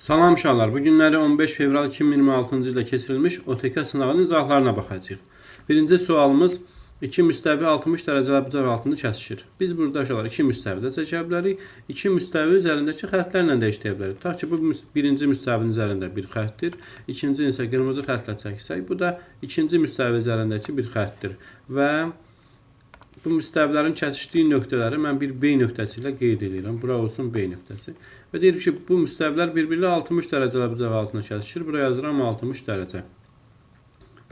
Salam uşaqlar, bu günləri 15 fevral 2026-cı ildə keçirilmiş OTK sınavının izahlarına baxacağıq. Birinci sualımız 2 müstəvi 60 dərəcəli bucaq altında kəsişir. Biz burada uşaqlar 2 müstəvi də çəkə bilərik. 2 müstəvi üzərindəki xəttlərlə də işləyə bilərik. Ta ki bu birinci müstəvinin üzərində bir xəttdir. İkinci isə qırmızı xəttlə çəksək, bu da ikinci müstəvi üzərindəki bir xəttdir. Və bu müstəvilərin kəsişdiyi nöqtələri mən bir B nöqtəsi ilə qeyd edirəm. Bura olsun B nöqtəsi. Və deyir ki, bu müstəvilər bir-biri 60 dərəcəli bucaq altına kəsişir. Buraya yazıram 60 dərəcə.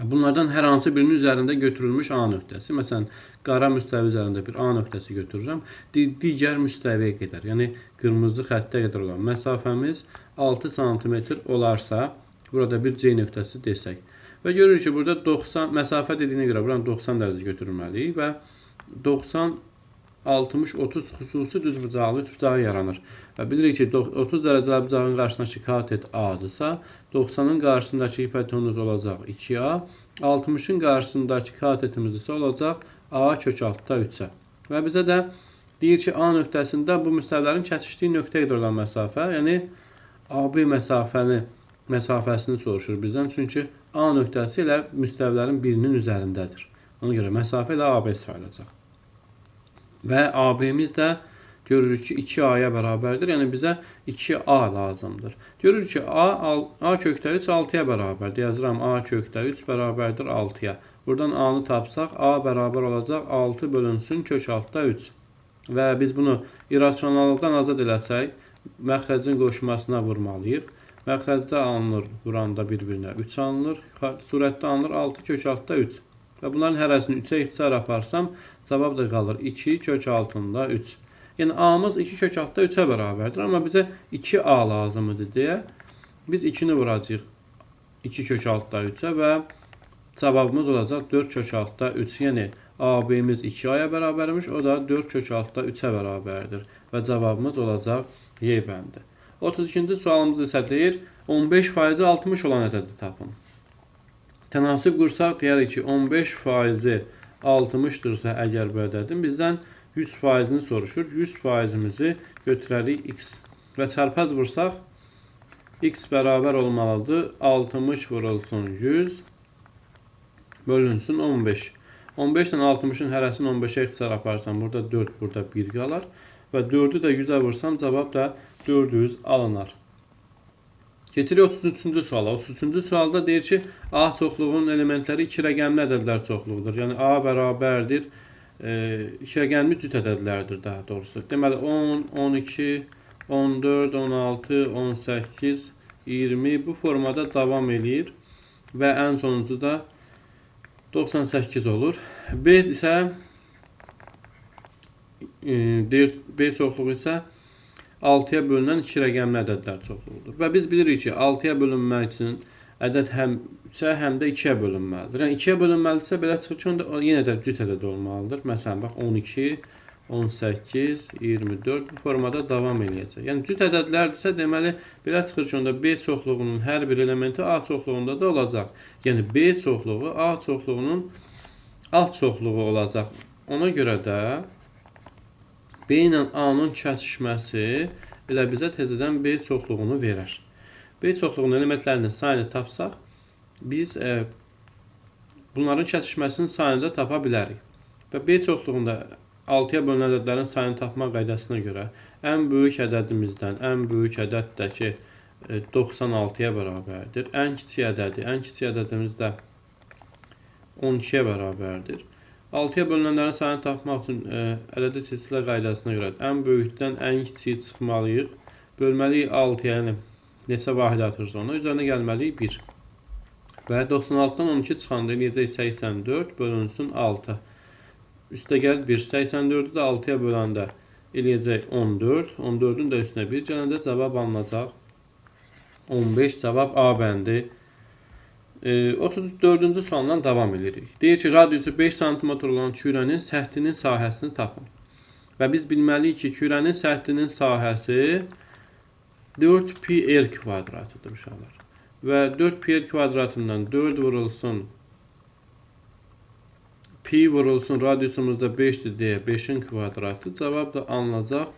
Bunlardan hər hansı birinin üzərində götürülmüş A nöqtəsi. Məsələn, qara müstəvi üzərində bir A nöqtəsi götürürəm. Digər müstəviyə qədər, yəni qırmızı xəttə qədər olan məsafəmiz 6 sm olarsa, burada bir C nöqtəsi desək. Və görürük ki, burada 90 məsafə dediyinə görə buranı 90 dərəcə götürməliyik və 90, 60, 30 xüsusi düzbucaqlı üçbucağı yaranır. Və bilirik ki, 30 dərəcəli bucağın qarşısındakı katet A-dırsa, 90-ın qarşısındakı hipotenuz olacaq 2A, 60-ın qarşısındakı katetimiz isə olacaq A kök altda 3-ə. Və bizə də deyir ki, A nöqtəsində bu müstəvilərin kəsişdiyi nöqtəyə qədər olan məsafə, yəni AB məsafəsini soruşur bizdən. Çünki A nöqtəsi ilə müstəvilərin birinin üzərindədir. Ona görə məsafə ilə AB sayılacaq. Və AB-miz də görürük ki, 2A-ya bərabərdir. Yəni bizə 2A lazımdır. Görürük ki, A kökdə 3 6-ya bərabərdir. Yazıram A kökdə 3 bərabərdir 6-ya. Buradan A-nı tapsaq, A bərabər olacaq 6 bölünsün kök altda 3. Və biz bunu irrasionallıqdan azad eləsək, məxrəcin qoşmasına vurmalıyıq. Məxrəcdə alınır, buranda bir-birinə 3 alınır. Surətdə alınır 6 kök altda 3. Və bunların hərəsini 3-ə ixtisar aparsam, cavab da qalır 2 kök altında 3. Yəni A-mız 2 kök altda 3-ə bərabərdir. Amma bizə 2A lazımdır deyə biz 2-ni vuracağıq 2 kök altda 3-ə və cavabımız olacaq 4 kök altda 3. Yəni AB-miz 2A-ya bərabərmiş, o da 4 kök altda 3-ə bərabərdir. Və cavabımız olacaq Y bəndi. 32-ci sualımız isə deyir, 15% 60 olan ədədi tapın. Tənasib qursaq deyərik ki, 15% 60-dırsa əgər bu ədədin, bizdən 100%-ni soruşur. 100%-imizi götürərik x və çarpaz vursaq, x bərabər olmalıdır. 60 vurulsun 100 bölünsün 15. 15 ilə 60-ın hərəsini 15-ə ixtisar aparsam, burada 4, burada 1 qalar. Və 4-ü də 100-ə vursam, cavab da 400 alınar. Keçirik 33-cü suala. 33-cü sualda deyir ki, A çoxluğunun elementləri 2 rəqəmli ədədlər çoxluğudur. Yəni A bərabərdir 2 rəqəmli cüt ədədlərdir daha doğrusu. Deməli 10, 12, 14, 16, 18, 20 bu formada davam eləyir və ən sonuncu da 98 olur. B isə B çoxluğu isə 6-ya bölünən 2 rəqəmli ədədlər çoxluğudur. Və biz bilirik ki, 6-ya bölünmək üçün ədəd həm 3-ə, həm də 2-yə bölünməlidir. Yəni 2-yə bölünməlidirsə, belə çıxır ki, onda yenə də cüt ədəd olmalıdır. Məsələn, bax 12, 18, 24 bu formada davam eləyəcək. Yəni cüt ədədlərdirsə, deməli, belə çıxır ki, onda B çoxluğunun hər bir elementi A çoxluğunda da olacaq. Yəni B çoxluğu A çoxluğunun alt çoxluğu olacaq. Ona görə də B ilə A-nın kəsişməsi elə bizə təzədən B çoxluğunu verər. B çoxluğunun elementlərinin sayını tapsaq, biz bunların kəsişməsinin sayını da tapa bilərik. Və B çoxluğunda 6-ya bölünən ədədlərin sayını tapma qaydasına görə ən böyük ədədimizdən ən böyük ədəd də ki 96-ya bərabərdir. Ən kiçik ədədimiz də 12-yə bərabərdir. 6-ya bölünənlərin sayını tapmaq üçün ədədi seçilə qaydasına görə ən böyükdən ən kiçiyi çıxmalıyıq. Bölməliyik 6-ya, yəni neçə vahid atırsa ona, üzərinə gəlməliyik 1. Və 96-dan 12 çıxanda eləyəcək 84 bölünsün 6. Üstə gəl 1, 84-ü də 6-ya böləndə eləyəcək 14. 14-ün də üstünə 1 gələndə cavab alınacaq 15. Cavab A bəndi. 34-cü sualdan davam edirik. Deyir ki, radiusu 5 cm olan kürənin səthinin sahəsini tapın. Və biz bilməliyik ki, kürənin səthinin sahəsi 4πr kvadratıdır uşaqlar. Və 4πr kvadratından 4 vurulsun, pi vurulsun, radiusumuzda 5'dir deyə 5'in kvadratı. Cavab da alınacaq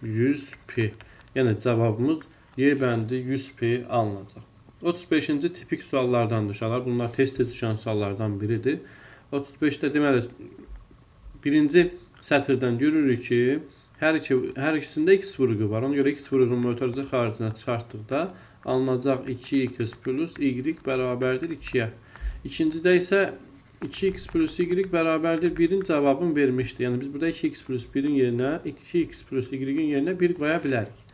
100 pi. Yəni cavabımız Y bəndi 100p alınacaq. 35-ci tipik suallardan uşaqlar. Bunlar test düşən suallardan biridir. 35-də deməli birinci sətirdən görürük ki, hər ikisində x vurğu var. Ona görə x vurğunun mötərizə xaricinə çıxartdıqda alınacaq 2x plus y bərabərdir 2-yə. İkincidə isə 2x plus y bərabərdir 1-in cavabını vermişdi. Yəni biz burada 2x plus 1-in yerinə 2x plus y-in yerinə 1 qoya bilərik.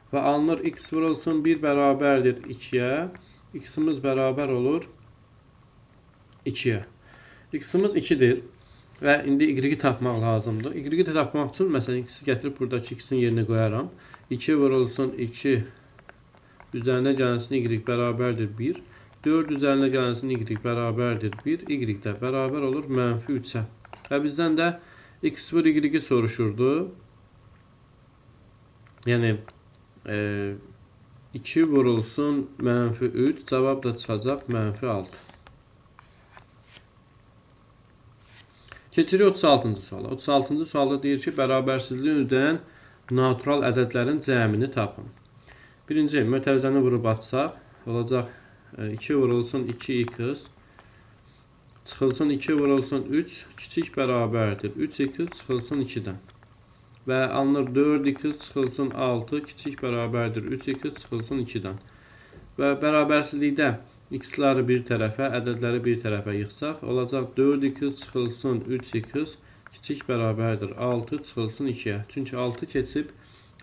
Və alınır x vurulsun 1 bərabərdir 2-yə. X-imiz bərabər olur 2-yə. X-imiz 2-dir. Və indi y-i tapmaq lazımdır. Y-i tapmaq üçün məsələn x-i gətirib buradakı x-in yerinə qoyaram. 2 vurulsun 2 üzərinə gəlsin y bərabərdir 1. 4 üzərinə gəlsin y bərabərdir 1. Y də bərabər olur -3-ə. Və bizdən də x vur y-i soruşurdu. Yəni 2 vurulsun -3, cavab da çıxacaq -6. Keçirik 36-cı suala. 36-cı sualda deyir ki, bərabərsizliyi ödəyən natural ədədlərin cəmini tapın. Birinci, mötərizəni vurub açsaq, olacaq 2 vurulsun 2x, çıxılsın 2 vurulsun 3, kiçik bərabərdir 3x, çıxılsın 2-dən. Və alınır 4x, çıxılsın 6, kiçik bərabərdir 3x, çıxılsın 2-dən. Və bərabərsizlikdə x-ları bir tərəfə, ədədləri bir tərəfə yıxsaq, olacaq 4x çıxılsın 3x, kiçik bərabərdir 6, çıxılsın 2-yə. Çünki 6 keçib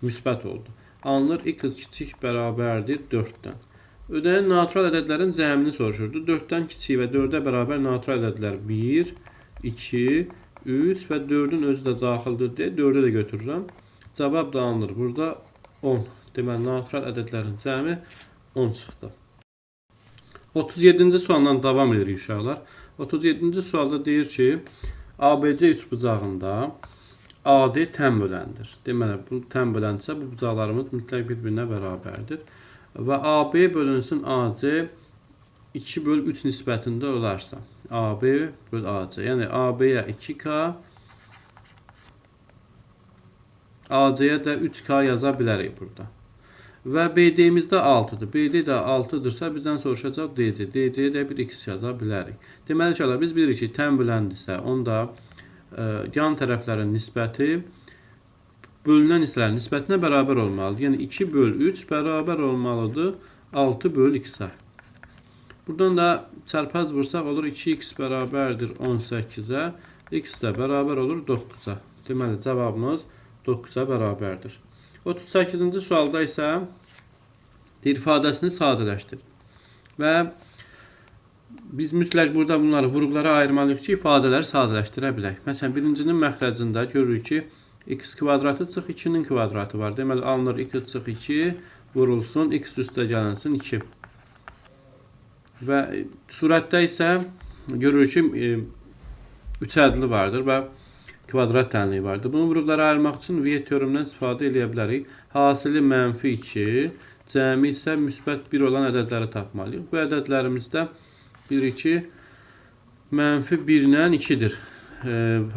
müsbət oldu. Alınır x kiçik bərabərdir 4-dən. Ödəyən natural ədədlərin cəmini soruşurdu. 4-dən kiçik və 4-ə bərabər natural ədədlər 1, 2, 3 və 4-ün özü də daxildir deyə 4-ə də götürürəm. Cavab da alınır. Burada 10. Deməli, natural ədədlərin cəmi 10 çıxdı. 37-ci sualdan davam edirik uşaqlar. 37-ci sualda deyir ki, ABC üçbucağında AD tən böləndir. Deməli, bu tən böləndirsə, bu bucaqlarımız mütləq bir-birinə bərabərdir. Və AB bölünsün AC 2 böl 3 nisbətində olarsa, AB böl AC. Yəni, AB-yə 2K, AC-yə də 3K yaza bilərik burada. Və BD-imizdə 6-dır. BD də 6-dırsa bizdən soruşacaq DC. DC-yə də bir x yaza bilərik. Deməli ki, biz bilirik ki, tən böləndirsə, onda yan tərəflərin nisbəti bölünən hissələrin nisbətinə bərabər olmalıdır. Yəni 2 böl 3 bərabər olmalıdır 6 böl x-ə. Buradan da çarpaz vursaq olur 2x bərabərdir 18-ə, x də bərabər olur 9-a. Deməli, cavabımız 9-a bərabərdir. 38-ci sualda isə ifadəsini sadələşdir. Və biz mütləq burada bunları vurğulara ayırmalıyıq ki, ifadələri sadələşdirə bilək. Məsələn, birincinin məxrəcində görürük ki, x kvadratı çıx 2-nin kvadratı var. Deməli, alınır 2 çıx 2, vurulsun, x üstə gələnsin 2. Və surətdə isə görürük ki, 3 ədli vardır və kvadrat tənliyi vardır. Bunu vurğulara ayırmaq üçün Viet teoremindən istifadə edə bilərik. Hasili -2, cəmi isə müsbət 1 olan ədədləri tapmalıyıq. Bu ədədlərimizdə 1, 2, -1 ilə 2-dir.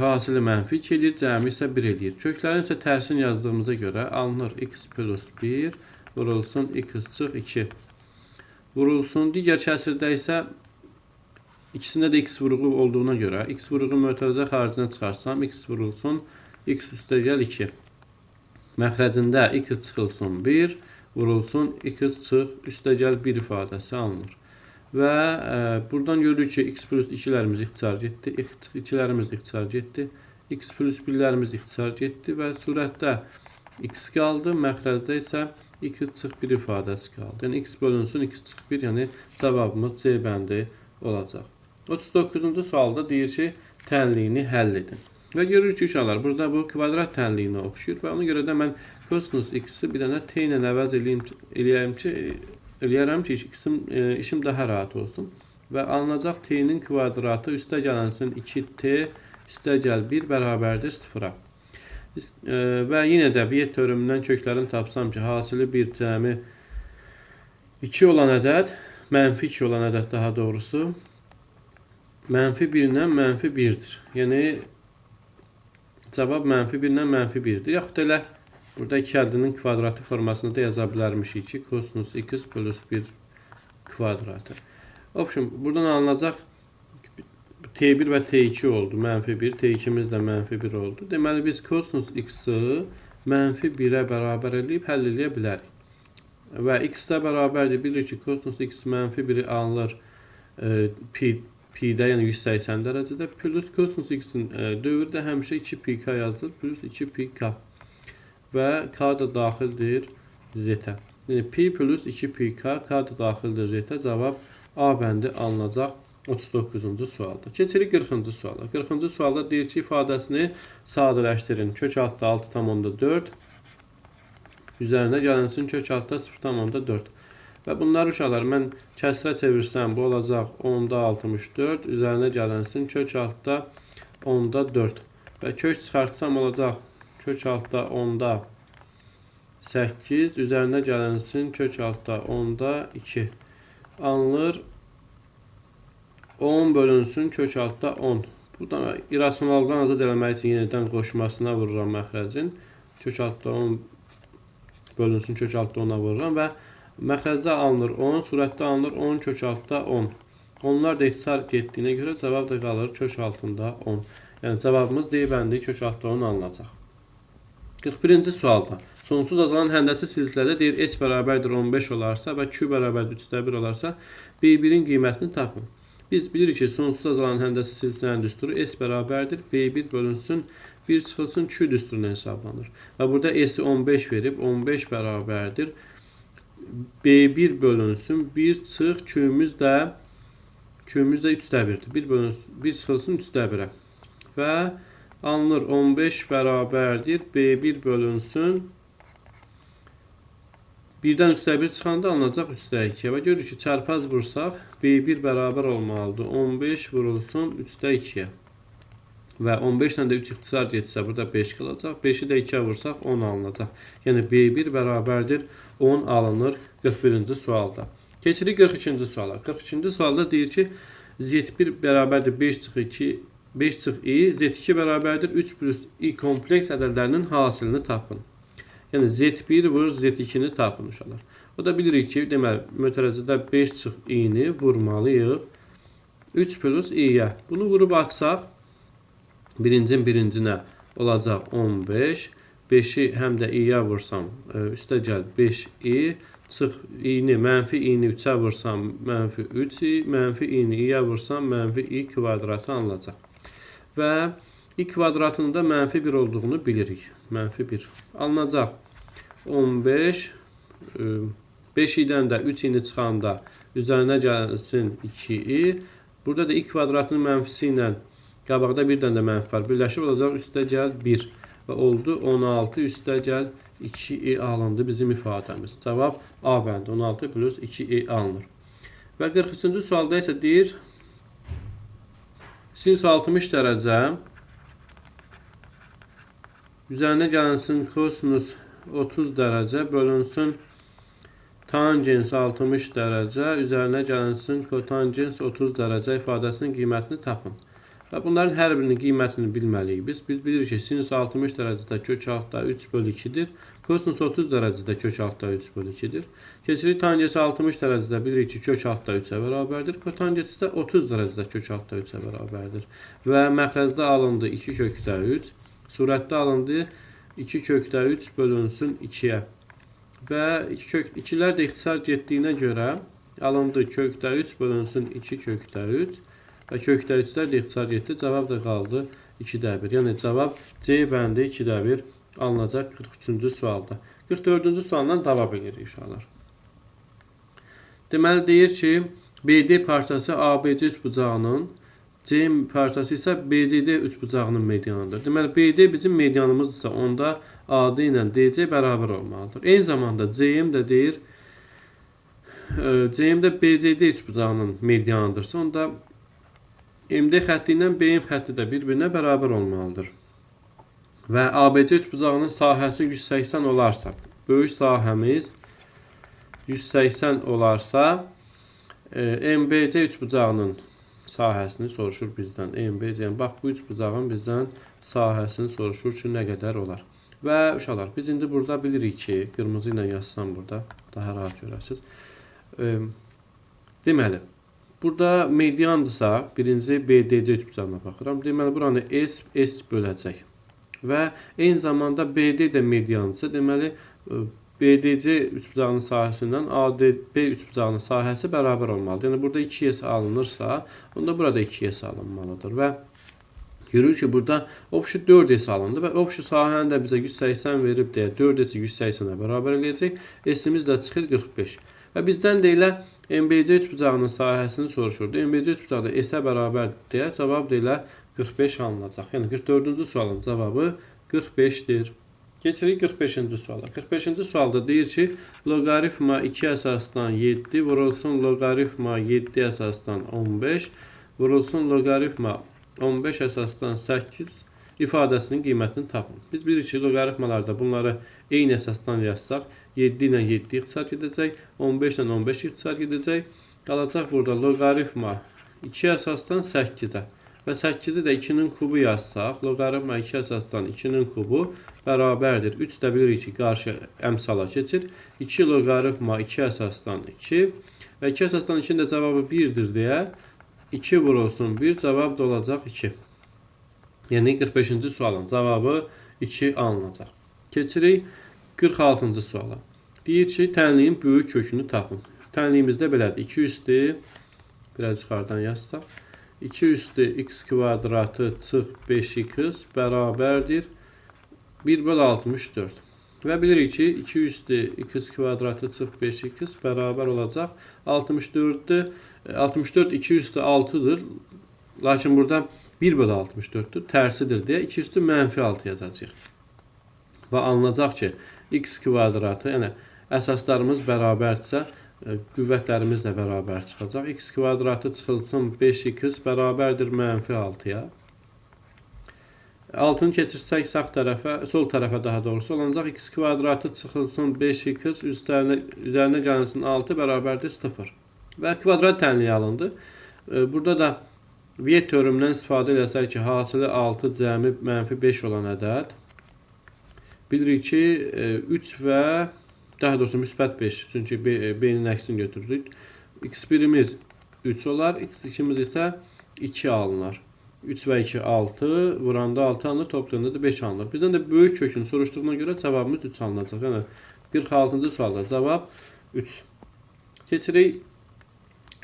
Hasili -2 edir, cəmi isə 1 edir. Köklərin isə tərsini yazdığımıza görə alınır x plus 1, vurulsun x çıx 2. Vurulsun, digər kəsirdə isə İkisində də x vurğu olduğuna görə, x vurğu mötərizə xaricinə çıxarsam, x vurulsun, x üstə gəl 2. Məxrəcində x çıxılsın 1, vurulsun, x çıx, üstə gəl 1 ifadəsi alınır. Və buradan görürük ki, x plus 2-lərimiz ixtisar getdi, x çıx 2-lərimiz ixtisar getdi, x plus 1-lərimiz ixtisar getdi və surətdə x qaldı, məxrəcdə isə x çıx 1 ifadəsi qaldı. Yəni, x bölünsün, x çıx 1, yəni cavabımız C bəndi olacaq. 39-cu sualda deyir ki, tənliyini həll edin. Və görürük ki, uşaqlar, burada bu kvadrat tənliyinə oxşuyur və ona görə də mən kosinus x-i bir dənə t ilə əvəz eləyərəm ki, işim daha rahat olsun. Və alınacaq t-nin kvadratı üstə gələnsin 2t, üstə gəl 1 bərabərdir 0-a. Və yenə də Viet teoremindən köklərini tapsam ki, hasili bir cəmi 2 olan ədəd, -2 olan ədəd daha doğrusu, -1 ilə -1-dir. Yəni, cavab -1 ilə -1-dir. Yaxud elə Burada 2 ədədinin kvadratı formasında da yaza bilərmişik ki, kosinus x plus 1 kvadratı. Option, buradan alınacaq T1 və T2 oldu. Mənfi 1, T2'miz də mənfi 1 oldu. Deməli, biz kosinus x-i mənfi 1'ə bərabər eləyib həll eləyə bilərik. Və x-də bərabərdir. Bilirik ki, kosinus x mənfi 1'i alınır pi-də, yəni 180 dərəcədə. Plus kosinus x-in dövrdə həmişə 2πk yazılır. Plus 2πk. Və k da daxildir z-ə. Yəni, pi plus 2πk, k da daxildir z-ə. Cavab A bəndi alınacaq 39-cu sualda. Keçirik 40-cı suala. 40-cı sualda deyir ki, ifadəsini sadələşdirin. Kök altda 6,4 üzərinə gələnsin kök altda 0,4. Və bunlar uşaqlar, mən kəsrə çevirsəm, bu olacaq 10'da 64 üzərinə gələnsin kök altda 10'da 4. Və kök çıxartsam olacaq kök altda 10'da 8 üzərinə gələnsin kök altda 10'da 2. Alınır 10 bölünsün kök altda 10. Burada irrasionaldan azad eləmək üçün yenidən qoşmasına vururam məxrəcin. Kök altda 10 bölünsün kök altda 10'a vururam və məxrəcdə alınır 10, surətdə alınır 10 kök altda 10. Onlar da ixtisar getdiyinə görə cavab da qalır kök altında 10. Yəni cavabımız D bəndi kök altda 10 alınacaq. 41-ci sualda sonsuz azalan həndəsi silsilədə deyir h bərabərdir 15 olarsa və q bərabərdir 3/1 olarsa B1'in qiymətini tapın. Biz bilirik ki, sonsuz azalan həndəsi silsilənin düsturu S bərabərdir. B1 bölünsün 1 çıxılsın Q düsturuna hesablanır. Və burada S'i 15 verib 15 bərabərdir. B1 bölünsün 1 çıx Q'müz də 3/1'dir. 1 çıxılsın 3/1'ə. Və alınır 15 bərabərdir. B1 bölünsün 1'dən 3/1 çıxanda alınacaq 3/2. Və görürük ki, çarpaz vursaq B1 bərabər olmalıdır. 15 vurulsun 3/2'yə. Və 15 ilə də 3 ixtisar getsə burada 5 qalacaq. 5'i də 2'yə vursaq 10 alınacaq. Yəni B1 bərabərdir 10 alınır 41-ci sualda. Keçirik 42-ci suala. 42-ci sualda deyir ki, Z1 bərabərdir 5 çıx i, Z2 bərabərdir 3 plus i kompleks ədədlərinin hasilini tapın. Yəni Z1 vur Z2'ni tapın uşaqlar. O da bilirik ki, deməli, mötərəzidə 5 çıx i-ni vurmalıyıq 3 plus i-yə. Bunu vurub açsaq, birincin birincinə olacaq 15. 5'i həm də i-yə vursam, üstə gəl 5i, çıx i-ni, mənfi i-ni 3'ə vursam, mənfi 3i, mənfi i-ni i-yə vursam, mənfi i kvadratı alınacaq. Və i kvadratının da mənfi 1 olduğunu bilirik. Mənfi 1 alınacaq. 15 5i'dən də 3i'ni çıxanda üzərinə gəlsin 2i. Burada da i kvadratının mənfisi ilə qabaqda bir dənə də mənfi var. Birləşib olacaq üstə gəl 1. Və oldu 16 üstə gəl 2i alındı bizim ifadəmiz. Cavab A bəndi 16 plus 2i alınır. Və 43-cü sualda isə deyir sinüs 60 dərəcə üzərinə gələnsin kosinus 30 dərəcə bölünsün tangens 60 dərəcə üzərinə gələnsin kotangens 30 dərəcə ifadəsinin qiymətini tapın. Və bunların hər birinin qiymətini bilməliyik. Biz bilirik ki, sinüs 60 dərəcədə kök altda 3/2'dir. Kosinus 30 dərəcədə kök altda 3/2'dir. Keçirik tangens 60 dərəcədə bilirik ki, kök altda 3'ə bərabərdir. Kotangens isə 30 dərəcədə kök altda 3'ə bərabərdir. Və məxrəcdə alındı 2 kökdə 3. Surətdə alındı 2 kökdə 3 bölünsün 2'yə. Və 2'lər də ixtisar getdiyinə görə alındı kökdə 3 bölünsün 2 kökdə 3. Və kökdə 3'lər də ixtisar getdi. Cavab da qaldı 2/1. Yəni cavab C bəndi 2/1 alınacaq 43-cü sualda. 44-cü sualdan davam edirik uşaqlar. Deməli deyir ki, BD parçası ABC üçbucağının, C parçası isə BCD üçbucağının medianıdır. Deməli BD bizim medianımızdırsa, onda AD ilə DC bərabər olmalıdır. Eyni zamanda CM də deyir, CM də BCD üçbucağının medianıdırsa, onda MD xətti ilə BM xətti də bir-birinə bərabər olmalıdır. Və ABC üçbucağının sahəsi 180 olarsa, böyük sahəmiz 180 olarsa, MBC üçbucağının sahəsini soruşur bizdən. MBC, yəni bax bu üçbucağın bizdən sahəsini soruşur ki, nə qədər olar. Və uşaqlar, biz indi burada bilirik ki, qırmızı ilə yazsam burada daha rahat görəsiniz. Deməli, burada mediandırsa, birinci BDC üçbucağına baxıram. Deməli, buranı S böləcək. Və eyni zamanda BD də mediandırsa, deməli, BDC üçbucağının sahəsindən ADB üçbucağının sahəsi bərabər olmalıdır. Yəni, burada 2S alınırsa, onda burada 2S alınmalıdır. Və görürük ki, burada obşu 4S alındı və obşu sahəni də bizə 180 verib deyə 4S 180-ə bərabər eləyəcək. S-imiz də çıxır 45. Və bizdən də elə MBC üçbucağının sahəsini soruşurdu. MBC üçbucağı da S-ə bərabər deyə cavab da elə 45 alınacaq. Yəni 44-cü sualın cavabı 45-dir. Keçirik 45-ci suala. 45-ci sualda deyir ki, loqaritma 2 əsasdan 7 vurulsun loqaritma 7 əsasdan 15 vurulsun loqaritma 15 əsasdan 8 ifadəsinin qiymətini tapın. Biz bilirik ki, loqaritmalarda bunları eyni əsasdan yazsaq, 7 ilə 7 ixtisar gedəcək, 15 ilə 15 ixtisar gedəcək. Qalacaq burada loqaritma 2 əsasdan 8-ə və 8-i də 2-nin kubu yazsaq, loqaritma 2 əsasdan 2-nin kubu bərabərdir. 3 də bilirik ki, qarşı əmsala keçir. 2 loqaritma 2 əsasdan 2 və 2 əsasdan 2-nin də cavabı 1-dir deyə 2 vurulsun 1, cavab da olacaq 2. Yəni 45-ci sualın cavabı 2 alınacaq. Keçirik 46-cı suala. Deyir ki, tənliyin böyük kökünü tapın. Tənliyimizdə belədir. 2 üstü, biraz yuxarıdan yazsaq, 2 üstü x kvadratı çıx 5x bərabərdir 1/64. Və bilirik ki, 2 üstü x kvadratı çıx 5x bərabər olacaq 64-dür. 64 2 üstü 6'dır. Lakin burada 1/64'dür. Tərsidir deyə 2 üstü -6 yazacağıq. Və alınacaq ki, x kvadratı, yəni əsaslarımız bərabərdirsə, qüvvətlərimiz də bərabər çıxacaq. X kvadratı çıxılsın 5x bərabərdir -6-ya. 6-nı keçirsək sağ tərəfə, sol tərəfə daha doğrusu olacaq. X kvadratı çıxılsın 5x üzərinə gəlsin 6 bərabərdir 0. Və kvadrat tənliyi alındı. Burada da V teoremindən istifadə eləsək ki, hasili 6 cəmi -5 olan ədəd. Bilirik ki, 3 və daha doğrusu müsbət 5. Çünki B-nin əksini götürürük. X1-imiz 3 olar. X2-miz isə 2 alınır. 3 və 2 6. Vuranda 6 alınır. Toplayanda da 5 alınır. Bizdən də böyük kökünü soruşduğuna görə cavabımız 3 alınacaq. Yəni 46-cı sualda cavab 3. Keçirik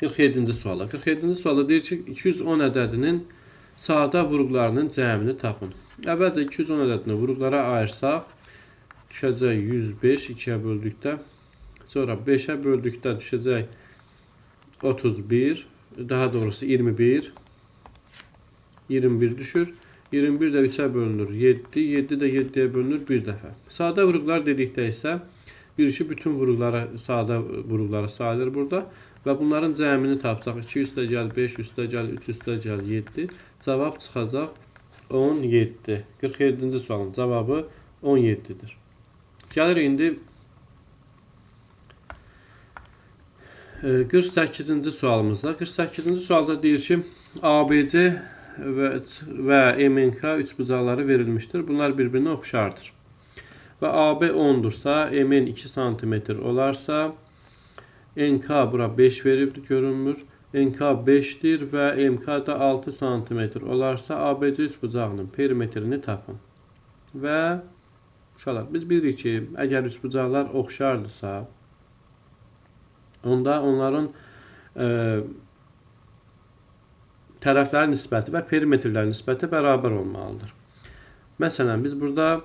47-ci suala. 47-ci sualda deyir ki, 210 ədədinin sadə vurğularının cəmini tapın. Əvvəlcə 210 ədədini vurğulara ayırsaq, düşəcək 105 2-yə böldükdə, sonra 5-ə böldükdə düşəcək 31, daha doğrusu 21, 21 düşür. 21 də 3-ə bölünür 7, 7 də 7-yə bölünür 1 dəfə. Sadə vurğular dedikdə isə, bir ki, bütün vurğulara, sadə vurğulara sayılır burada. Və bunların cəmini tapsaq, 2 üstə gəl 5, üstə gəl 3, üstə gəl 7. Cavab çıxacaq 17. 47-ci sualın cavabı 17-dir. Gəlir indi 48-ci sualımızda. 48-ci sualda deyir ki, ABC və MNK üçbucaqları verilmişdir. Bunlar bir-birinə oxşardır. Və AB 10-dursa, MN 2 cm olarsa, NK bura 5 veribdir, görünmür. NK 5'dir və MK da 6 cm olarsa, ABC üçbucağının perimetrini tapın. Və uşaqlar, biz bilirik ki, əgər üçbucaqlar oxşardırsa, onda onların tərəflərin nisbəti və perimetrlərin nisbəti bərabər olmalıdır. Məsələn, biz burada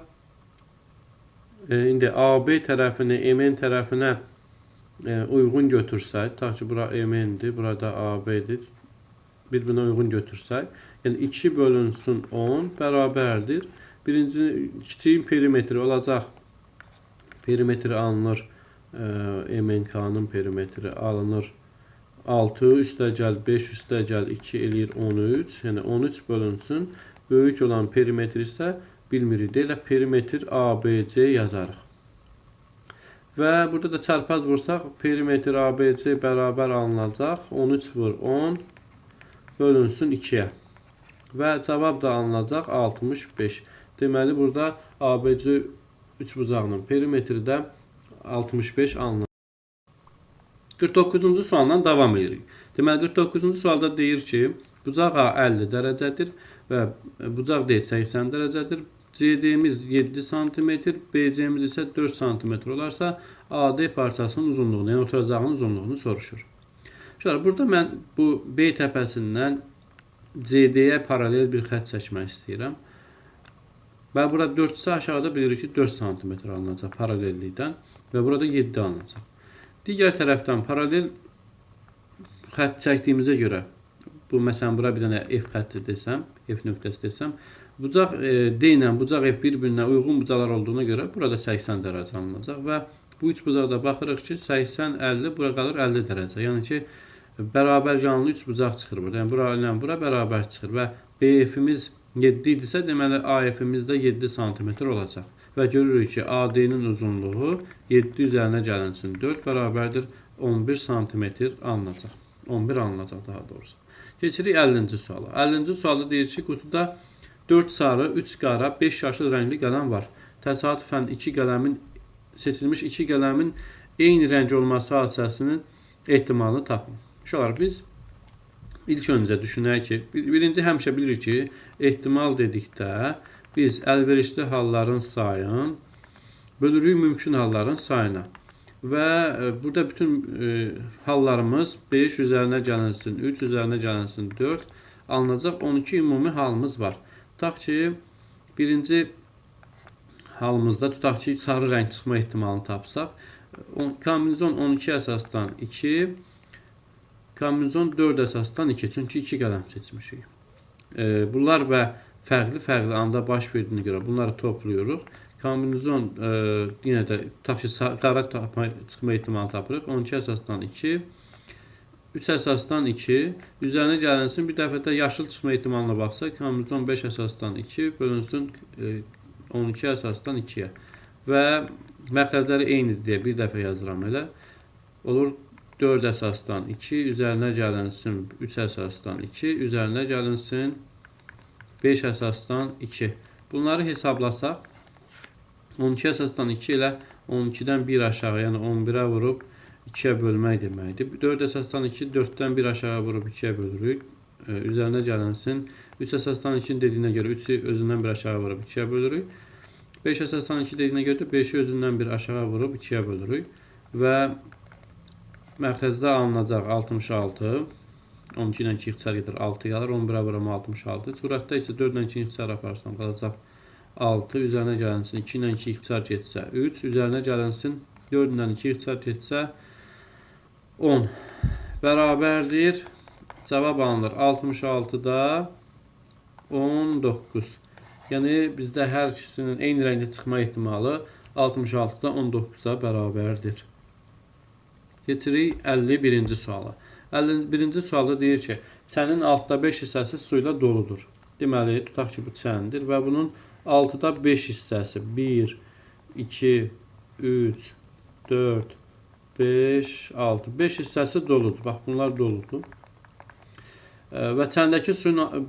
indi AB tərəfini MN tərəfinə uyğun götürsək, ta ki, bura MN-dir, burada AB-dir, bir-birinə uyğun götürsək, yəni 2 bölünsün 10 bərabərdir. Birinci kiçiyin perimetri olacaq, perimetri alınır, MNK-nın perimetri alınır 6, üstə gəl 5, üstə gəl 2 eləyir 13, yəni 13 bölünsün, böyük olan perimetri isə bilmirik, elə perimetr ABC yazarıq. Və burada da çarpaz vursaq, perimetr ABC bərabər alınacaq. 13 vur 10 bölünsün 2-yə. Və cavab da alınacaq 65. Deməli, burada ABC üçbucağının perimetri də 65 alınır. 49-cu sualdan davam edirik. Deməli 49-cu sualda deyir ki, bucaq A 50 dərəcədir və bucaq D 80 dərəcədir. CD-miz 7 cm, BC-miz isə 4 cm olarsa, AD parçasının uzunluğunu, yəni oturacağının uzunluğunu soruşur. Şöyle burada mən bu B təpəsindən CD-yə paralel bir xətt çəkmək istəyirəm. Və burada 4-sə aşağıda bilirik ki 4 cm alınacaq paralellikdən və burada 7 alınacaq. Digər tərəfdən paralel xətt çəkdiyimizə görə, bu məsələn bura bir dənə F xətti desəm, F nöqtəsi desəm, bucaq D ilə bucaq F bir-birinə uyğun bucaqlar olduğuna görə burada 80 dərəcə alınacaq və bu üç bucaqda baxırıq ki 80, 50, bura qalır 50 dərəcə. Yəni ki, bərabər yanlı üç bucaq çıxır burada. Yəni bura ilə bura bərabər çıxır və BF-imiz 7 idisə, deməli AF-imiz də 7 cm olacaq. Və görürük ki, AD-nin uzunluğu 7 üzərinə gəlinsin 4 bərabərdir 11 cm alınacaq. 11 alınacaq daha doğrusu. Keçirik 50-ci suala. 50-ci sualda deyir ki, qutuda 4 sarı, 3 qara, 5 yaşıl rəngli qələm var. Təsadüfən seçilmiş iki qələmin eyni rəng olması hadisəsinin ehtimalını tapın. Şunlar biz ilk öncə düşünək ki, birinci həmişə bilirik ki, ehtimal dedikdə biz əlverişli halların sayını bölürük mümkün halların sayına. Və burada bütün hallarımız 5 üzərinə gəlinsin, 3 üzərinə gəlinsin, 4 alınacaq 12 ümumi halımız var. Tutaq ki, birinci halımızda tutaq ki, sarı rəng çıxma ehtimalını tapsaq, kombinizon 12 əsasdan 2, kombinizon 4 əsasdan 2, çünki 2 qələm seçmişik. Bunlar və fərqli anda baş verdiyinə görə bunları toplayırıq. Kombinizon yenə də tutaq ki, qara çıxma ehtimalını tapırıq. 12 əsasdan 2, 3 əsasdan 2, üzərinə gəlinsin, bir dəfə də yaşıl çıxma ehtimalına baxsaq, kombinizon 5 əsasdan 2 bölünsün 12 əsasdan 2-yə və məxrəcləri eynidir deyə bir dəfə yazıram elə. Olur 4 əsasdan 2, üzərinə gəlinsin 3 əsasdan 2, üzərinə gəlinsin 5 əsasdan 2. Bunları hesablasaq, 12 əsasdan 2 ilə 12-dən 1 aşağı, yəni 11-ə vurub 2-yə bölmək deməkdir. 4 əsasdan 2, 4-dən 1 aşağı vurub 2-yə bölürük. Üzərinə gəlinsin. 3 əsasdan 2-nin dediyinə görə 3-ü özündən 1 aşağı vurub 2-yə bölürük. 5 əsasdan 2 dediyinə görə 5-i özündən 1 aşağı vurub 2-yə bölürük. Və məxrəcdə alınacaq 66. 12 ilə 2 ixtisar gedir, 6 qalır. 11-ə vuram 66. Surətdə isə 4 ilə 2 ixtisar aparsam qalacaq 6. Üzərinə gəlinsin 2 ilə 2 ixtisar getsə 3. Üzərinə gəlinsin 4 ilə 2 ixtisar getsə 10. Bərabərdir. Cavab alınır 66-da 19. Yəni bizdə hər ikisinin eyni rəngdə çıxma ehtimalı 66-da 19-a bərabərdir. Getirik 51-ci suala. 51-ci sualda deyir ki, çənin altda 5 hissəsi su ilə doludur. Deməli, tutaq ki, bu çəndir və bunun 6-da 5 hissəsi 1, 2, 3, 4, 5, 6. 5 hissəsi doludur. Bax, bunlar doludur. Və çəndəki suyun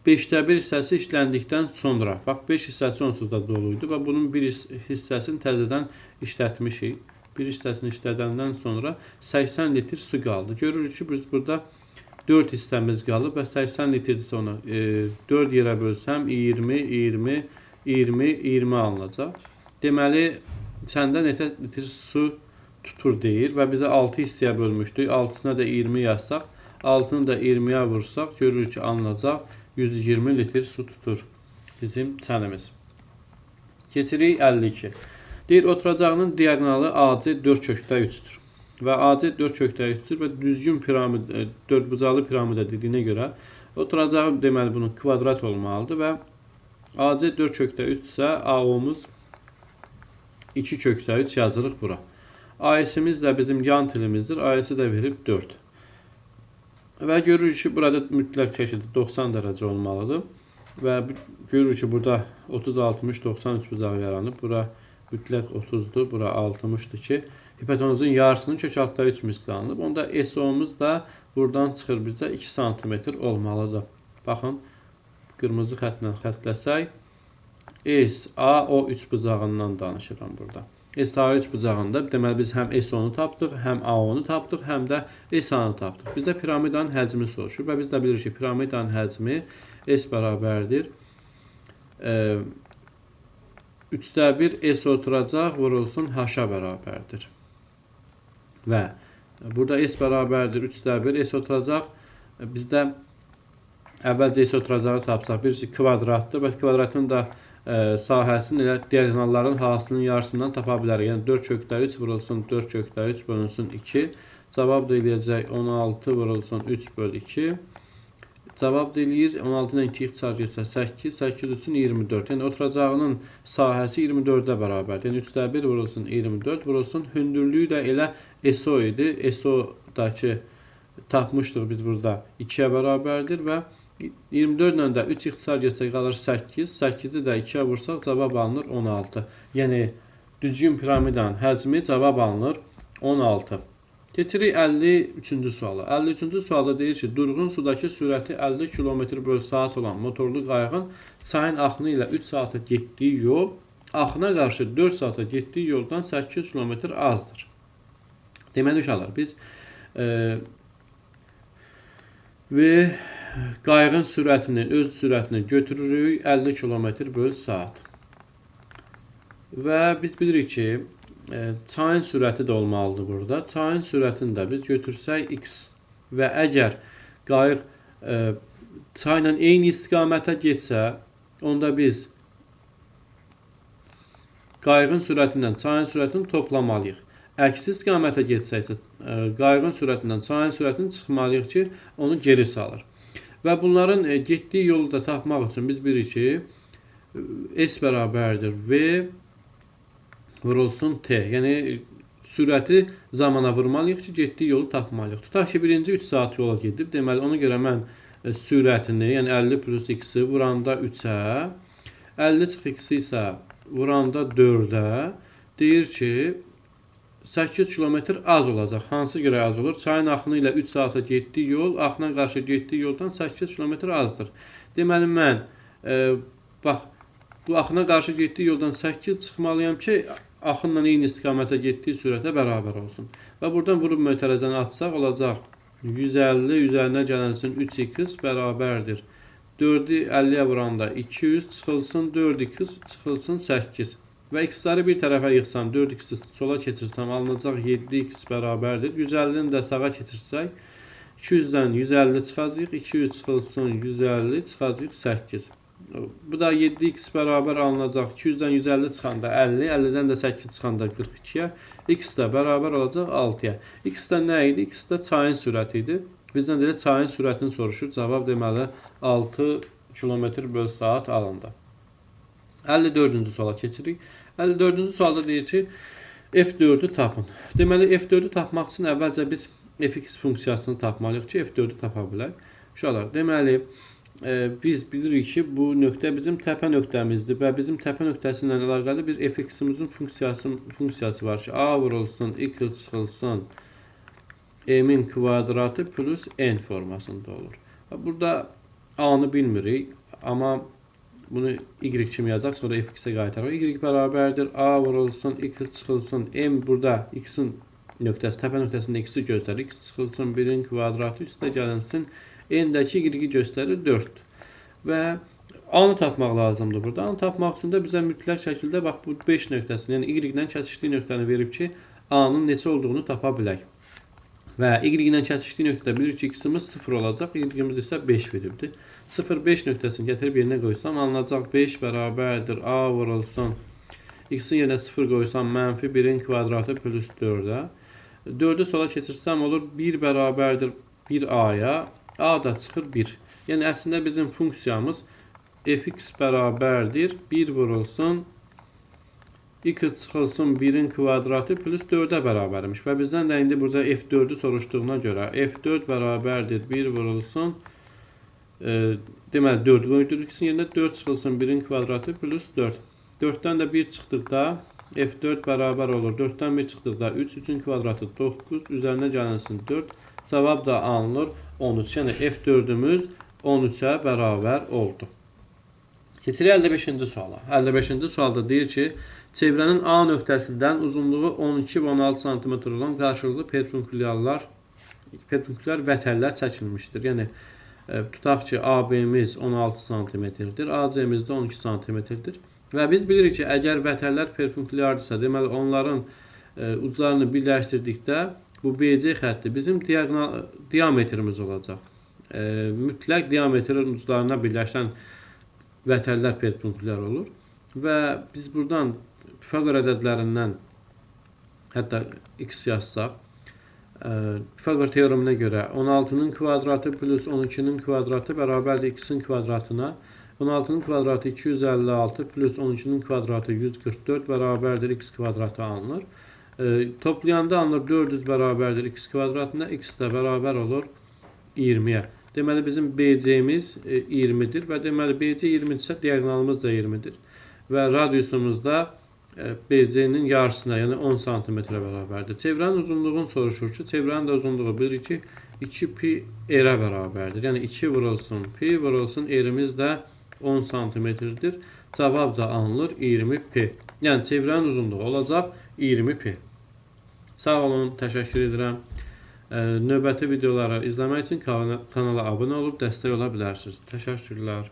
5-də 1 hissəsi işləndikdən sonra, bax 5 hissəsi onsuz da doluydu və bunun bir hissəsini təzədən işlətmişik. Bir hissəsini işlədəndən sonra 80 litr su qaldı. Görürük ki, biz burada 4 hissəmiz qalıb və 80 litrdirsə ona 4 yerə bölsəm 20, 20, 20, 20 alınacaq. Deməli, çəndə neçə litr su tutur deyir və bizə 6 hissəyə bölmüşdük. 6-sına da 20 yazsaq, 6-nı da 20-yə vursaq, görürük ki, alınacaq 120 litr su tutur bizim çənimiz. Keçirik 52. Deyir, oturacağının diagonalı AC 4/3-dür. Və AC 4/3-dür və düzgün piramid, dördbucaqlı piramida dediyinə görə oturacağı deməli bunun kvadrat olmalıdır və AC 4/3-sə AO-muz 2/3 yazırıq bura. AS-imiz də bizim yan tilimizdir. AS-i də verib 4. Və görürük ki, burada mütləq şəkildə 90 dərəcə olmalıdır. Və görürük ki, burada 30, 60, 93 bucağı yaranıb. Bura mütləq 30-dur, bura 60-dır ki, hipotenuzun yarısının kök altda 3 misli alınıb. Onda SO-muz da buradan çıxır bizdə 2 cm olmalıdır. Baxın, qırmızı xətlə xətləsək, SAO üçbucağından danışıram burada. SAO üçbucağında deməli biz həm SO-nu tapdıq, həm AO-nu tapdıq, həm də SA-nı tapdıq. Bizdə piramidanın həcmi soruşur və biz də bilirik ki, piramidanın həcmi S bərabərdir 3/1 S oturacaq vurulsun H-a bərabərdir. Və burada S bərabərdir 3/1 S oturacaq. Bizdə əvvəlcə S oturacağı tapsaq, birisi kvadratdır və kvadratın da sahəsinin elə diagonalların hasilinin yarısından tapa bilərik. Yəni 4/3 vurulsun 4/3 bölünsün 2. Cavab da eləyəcək 16 vurulsun 3/2. Cavab da eləyir 16 ilə 2 ixtisar getsə 8, 8 üçün 24. Yəni oturacağının sahəsi 24-ə bərabərdir. Yəni 3/1 vurulsun 24 vurulsun. Hündürlüyü də elə SO idi. SO-dakı tapmışdıq biz burada 2-yə bərabərdir və 24 ilə də 3 ixtisar getsə qalır 8. 8-i də 2-yə vursaq cavab alınır 16. Yəni düzgün piramidanın həcmi cavab alınır 16. Keçirik 53-cü suala. 53-cü sualda deyir ki, durğun sudakı sürəti 50 km/saat olan motorlu qayığın çayın axını ilə 3 saata getdiyi yol axına qarşı 4 saata getdiyi yoldan 8 km azdır. Deməli uşaqlar, biz və qayığın sürətini, öz sürətini götürürük 50 km/saat. Və biz bilirik ki, çayın sürəti də olmalıdır burada. Çayın sürətini də biz götürsək x və əgər qayıq çayla eyni istiqamətə getsə, onda biz qayığın sürətindən çayın sürətini toplamalıyıq. Əksi istiqamətə getsəksə, qayığın sürətindən çayın sürətini çıxmalıyıq ki, onu geri salır. Və bunların getdiyi yolu da tapmaq üçün biz bilirik ki, S bərabərdir V vurulsun T. Yəni, sürəti zamana vurmalıyıq ki, getdiyi yolu tapmalıyıq. Tutaq ki, birinci 3 saat yola gedib. Deməli, ona görə mən sürətini, yəni 50 plus x-i vuranda 3-ə, 50 çıx x-i isə vuranda 4-ə deyir ki, 8 km az olacaq. Hansı görə az olur? Çayın axını ilə 3 saata getdiyi yol, axına qarşı getdiyi yoldan 8 km azdır. Deməli, mən bax, bu axına qarşı getdiyi yoldan 8 çıxmalıyam ki, axınla eyni istiqamətə getdiyi sürətə bərabər olsun. Və buradan vurub mötərəzəni açsaq olacaq 150 üzərinə gələnsin 3x bərabərdir. 4-ü 50-yə vuranda 200 çıxılsın 4x çıxılsın 8. Və x-ləri bir tərəfə yıxsam, 4x-i sola keçirsəm, alınacaq 7x bərabərdir. 150-ni də sağa keçirsək, 200-dən 150 çıxacaq, 200 çıxılsın 150 çıxacaq 8. Bu da 7x bərabər alınacaq. 200-dən 150 çıxanda 50, 50-dən də 8 çıxanda 42-yə. X də bərabər olacaq 6-ya. X də nə idi? X də çayın sürəti idi. Bizdən də çayın sürətini soruşur. Cavab deməli 6 km/saat alındı. 54-cü suala keçirik. 54-cü sualda deyir ki, F4-ü tapın. Deməli, F4-ü tapmaq üçün əvvəlcə biz fx funksiyasını tapmalıyıq ki, F4-ü tapa bilək. Uşaqlar, deməli, biz bilirik ki, bu nöqtə bizim təpə nöqtəmizdir və bizim təpə nöqtəsi ilə əlaqəli bir fx-imizin funksiyası var ki, a vurulsun, x çıxılsın, m-in kvadratı plus n formasında olur. Burada a-nı bilmirik, amma bunu y kimi yazacaq, sonra fx-ə qaytaraq. Y bərabərdir, a vurulsun, x çıxılsın, m burada x-in nöqtəsi, təpə nöqtəsində x-i göstərir. X çıxılsın 1-in kvadratı üstə gəlinsin, n-dəki y göstərir 4. Və a-nı tapmaq lazımdır burada. A-nı tapmaq üçün də bizə mütləq şəkildə bax bu 5 nöqtəsini, yəni y-lə kəsişdiyi nöqtəni verib ki, a-nın neçə olduğunu tapa bilək. Və y-lə kəsişdiyi nöqtədə bilirik ki, x-imiz 0 olacaq, y-imiz isə 5 veribdir. 0,5 nöqtəsini gətirib yerinə qoysam, alınacaq 5 bərabərdir, a vurulsun, x-in yerinə 0 qoysam, mənfi 1-in kvadratı plus 4-ə. 4-ü sola keçirsəm olur 1 bərabərdir 1a-ya, a da çıxır 1. Yəni, əslində bizim funksiyamız fx bərabərdir 1 vurulsun, x çıxılsın 1-in kvadratı plus 4-ə bərabərmiş. Və bizdən də indi burada f4-ü soruşduğuna görə f4 bərabərdir 1 vurulsun, deməli 4 qoyduruq, x-in yerinə 4 çıxılsın 1-in kvadratı plus 4. 4-dən də 1 çıxdıqda f4 bərabər olur. 4-dən 1 çıxdıqda 3, 3-ün kvadratı 9, üzərinə gəlinsin 4. Cavab da alınır 13. Yəni f4-ümüz 13-ə bərabər oldu. Keçirik 55-ci suala. 55-ci sualda deyir ki, çevrənin A nöqtəsindən uzunluğu 12 və 16 sm olan qarşılıqlı perpendikulyar vətərlər çəkilmişdir. Yəni tutaq ki, AB-miz 16 sm-dir, AC-miz də 12 sm-dir. Və biz bilirik ki, əgər vətərlər perpendikulyardırsa, deməli onların uclarını birləşdirdikdə bu BC xətti bizim diametrimiz olacaq. Mütləq diametrin uclarına birləşən vətərlər perpendikulyar olur. Və biz buradan Pifaqor ədədlərindən hətta x yazsaq, Pifaqor teoreminə görə 16-nın kvadratı plus 12-nin kvadratı bərabərdir x-in kvadratına. 16-nın kvadratı 256 plus 12-nin kvadratı 144 bərabərdir x kvadratı alınır. Toplayanda alınır 400 bərabərdir x kvadratına, x də bərabər olur 20-yə. Deməli bizim BC-miz 20-dir və deməli BC 20-dirsə diagonalımız da 20-dir. Və radiusumuz da BC-nin yarısına, yəni 10 cm bərabərdir. Çevrənin uzunluğunu soruşur ki, çevrənin də uzunluğu bilirik ki, 2pi r-ə bərabərdir. Yəni 2 vurulsun pi vurulsun r-imiz də 10 cm-dir. Cavab da alınır 20pi. Yəni çevrənin uzunluğu olacaq 20pi. Sağ olun, təşəkkür edirəm. Növbəti videoları izləmək üçün kanala abunə olub dəstək ola bilərsiniz. Təşəkkürlər.